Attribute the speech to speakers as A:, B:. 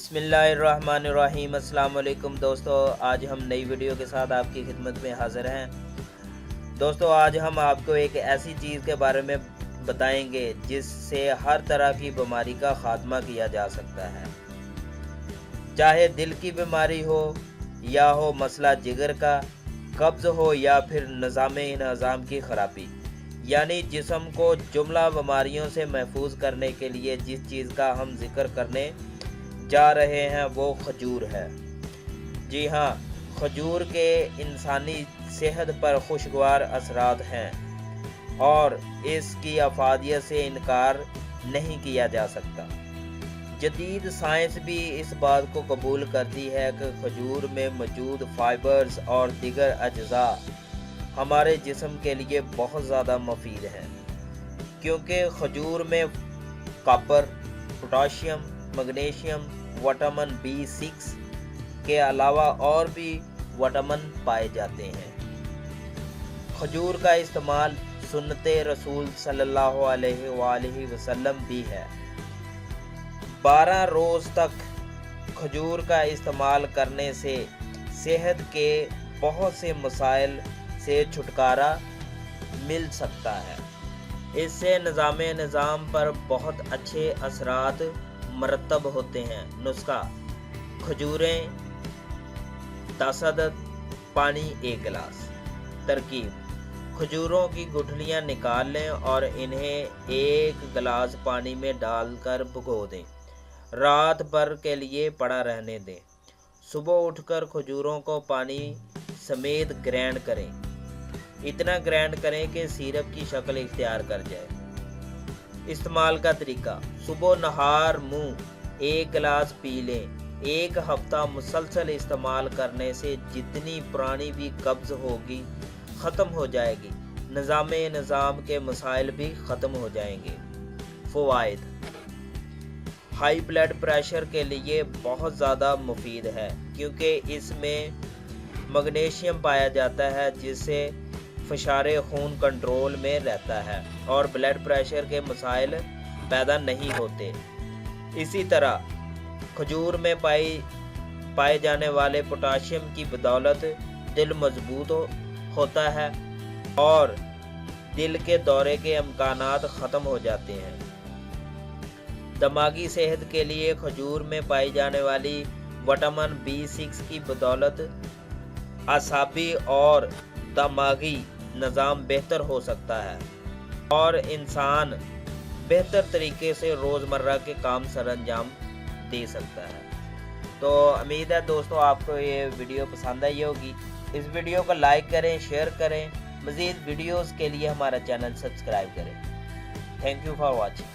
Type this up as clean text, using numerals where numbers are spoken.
A: बिस्मिल्लाहिर्रहमानिर्रहीम। अस्सलाम वालेकुम दोस्तों, आज हम नई वीडियो के साथ आपकी खिदमत में हाज़िर हैं। दोस्तों, आज हम आपको एक ऐसी चीज़ के बारे में बताएंगे जिससे हर तरह की बीमारी का ख़ात्मा किया जा सकता है। चाहे दिल की बीमारी हो या हो मसला जिगर का, कब्ज़ हो या फिर निज़ाम की ख़राबी, यानी जिस्म को जुमला बीमारियों से महफूज करने के लिए जिस चीज़ का हम जिक्र करने जा रहे हैं वो खजूर है। जी हाँ, खजूर के इंसानी सेहत पर खुशगवार असरात हैं और इसकी अफादियत से इनकार नहीं किया जा सकता। जदीद साइंस भी इस बात को कबूल करती है कि खजूर में मौजूद फाइबर्स और दीगर अज्जा हमारे जिस्म के लिए बहुत ज़्यादा मुफीद हैं, क्योंकि खजूर में copper, potassium, magnesium, vitamin B6 के अलावा और भी विटामिन पाए जाते हैं। खजूर का इस्तेमाल सुन्नते रसूल सल्लल्लाहु अलैहि वसल्लम भी है। 12 रोज़ तक खजूर का इस्तेमाल करने से सेहत के बहुत से मसाइल से छुटकारा मिल सकता है। इससे निज़ाम पर बहुत अच्छे असरात मरतब होते हैं। नुस्खा: खजूरें 10 अदद, पानी 1 गिलास। तरकीब: खजूरों की गुठलियाँ निकाल लें और इन्हें 1 गिलास पानी में डालकर भिगो दें। रात भर के लिए पड़ा रहने दें। सुबह उठकर खजूरों को पानी समेत ग्राइंड करें। इतना ग्राइंड करें कि सिरप की शक्ल इख्तियार कर जाए। इस्तेमाल का तरीका: सुबह नहार मुंह 1 गिलास पी लें। 1 हफ्ता मुसलसल इस्तेमाल करने से जितनी पुरानी भी कब्ज़ होगी ख़त्म हो जाएगी। निज़ाम के मसाइल भी ख़त्म हो जाएंगे। फ़वाइद: हाई ब्लड प्रेशर के लिए बहुत ज़्यादा मुफीद है, क्योंकि इसमें मैग्नीशियम पाया जाता है जिससे फ़शारे खून कंट्रोल में रहता है और ब्लड प्रेशर के मसाइल पैदा नहीं होते। इसी तरह खजूर में पाए जाने वाले पोटाशियम की बदौलत दिल मजबूत होता है और दिल के दौरे के इम्कानात ख़त्म हो जाते हैं। दिमागी सेहत के लिए खजूर में पाई जाने वाली विटामिन B6 की बदौलत आसाबी और दिमागी निज़ाम बेहतर हो सकता है और इंसान बेहतर तरीके से रोज़मर्रा के काम सर अंजाम दे सकता है। तो उम्मीद है दोस्तों आपको ये वीडियो पसंद आई होगी। इस वीडियो को लाइक करें, शेयर करें। मज़ीद वीडियोस के लिए हमारा चैनल सब्सक्राइब करें। Thank you for watching.